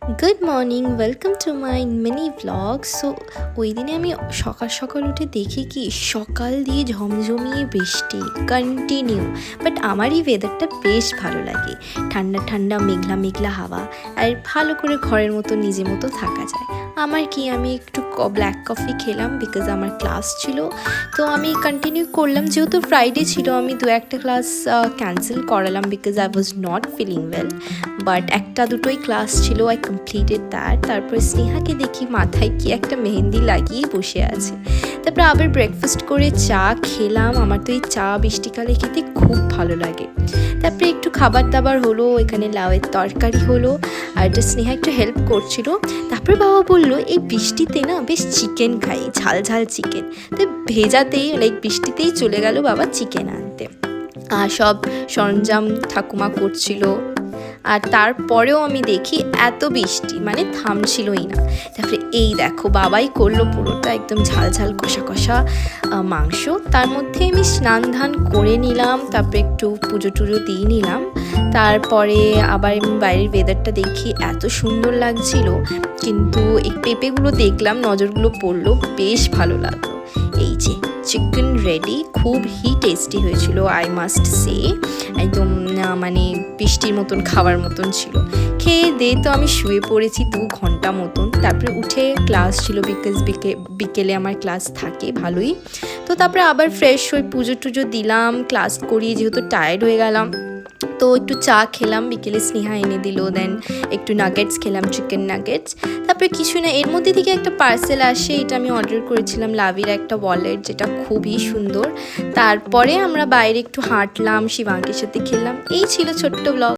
Good morning, welcome to my mini blog. So ওই দিনে আমি সকাল সকাল উঠে দেখি কি সকাল দিয়ে ঝমঝমিয়ে বৃষ্টি কন্টিনিউ। বাট আমার এই ওয়েদারটা বেশ ভালো লাগে, ঠান্ডা ঠান্ডা মেঘলা মেঘলা হাওয়া, আর ভালো করে ঘরের মতো নিজের মতো থাকা যায়। আমার কি, আমি একটু ব্ল্যাক কফি খেলাম বিকজ আমার ক্লাস ছিল, তো আমি কন্টিনিউ করলাম। যেহেতু ফ্রাইডে ছিল, আমি দু একটা ক্লাস ক্যান্সেল করালাম because I was not feeling well, but একটা দুটোই ক্লাস ছিল, আই কমপ্লিটেড দ্যাট। তারপর স্নেহাকে দেখি মাথায় কি একটা মেহেন্দি লাগিয়ে বসে আছে। তারপর আবার ব্রেকফাস্ট করে চা খেলাম। আমার তো এই চা বৃষ্টিকালে খেতে খুব ভালো লাগে। তারপরে একটু খাবার দাবার হলো, এখানে লাউয়ের তরকারি হলো, আর এটা স্নেহা একটু হেল্প করছিল। তারপরে বাবা বললো এই বৃষ্টিতে না বেশ চিকেন খাই, ঝাল ঝাল চিকেন। তো ভেজাতেই বৃষ্টিতেই চলে গেল বাবা চিকেন আনতে, আর সব সরঞ্জাম ঠাকুমা করছিল। আর তারপরেও আমি দেখি এত বৃষ্টি মানে থামছিলই না। তারপরে এই দেখো বাবাই করলো পুরোটা একদম ঝাল ঝাল কষা কষা মাংস। তার মধ্যে আমি স্নান ধান করে নিলাম, তারপরে একটু পুজো টুজো দিয়ে নিলাম। তারপরে আবার আমি বাইরের ওয়েদারটা দেখি এত সুন্দর লাগছিল, কিন্তু এই পেঁপেগুলো দেখলাম, নজরগুলো পড়লো, বেশ ভালো লাগলো। এই যে চিকেন রেডি, খুবই টেস্টি হয়েছিল, আই মাস্ট সে। একদম মানে বৃষ্টির মতন খাওয়ার মতন ছিল। খেয়ে দিয়ে তো আমি শুয়ে পড়েছি 2 ঘন্টা মতন। তারপরে উঠে ক্লাস ছিল বিকজ বিকেলে আমার ক্লাস থাকে ভালোই। তো তারপরে আবার ফ্রেশ হয়ে পুজো টুজো দিলাম, ক্লাস করি, যেহেতু টায়ার্ড হয়ে গেলাম। তো একটু চা খেলাম, বিকেলে স্নেহা এনে দিল, দেন একটু নাগেটস খেলাম, চিকেন নাগেটস। তারপরে কিছু না, এর মধ্যে থেকে একটা পার্সেল আসে, এটা আমি অর্ডার করেছিলাম লাভির একটা ওয়ালেট, যেটা খুবই সুন্দর। তারপরে আমরা বাইরে একটু হাঁটলাম, শিবাঙ্কের সাথে খেললাম। এই ছিল ছোট্ট ব্লগ।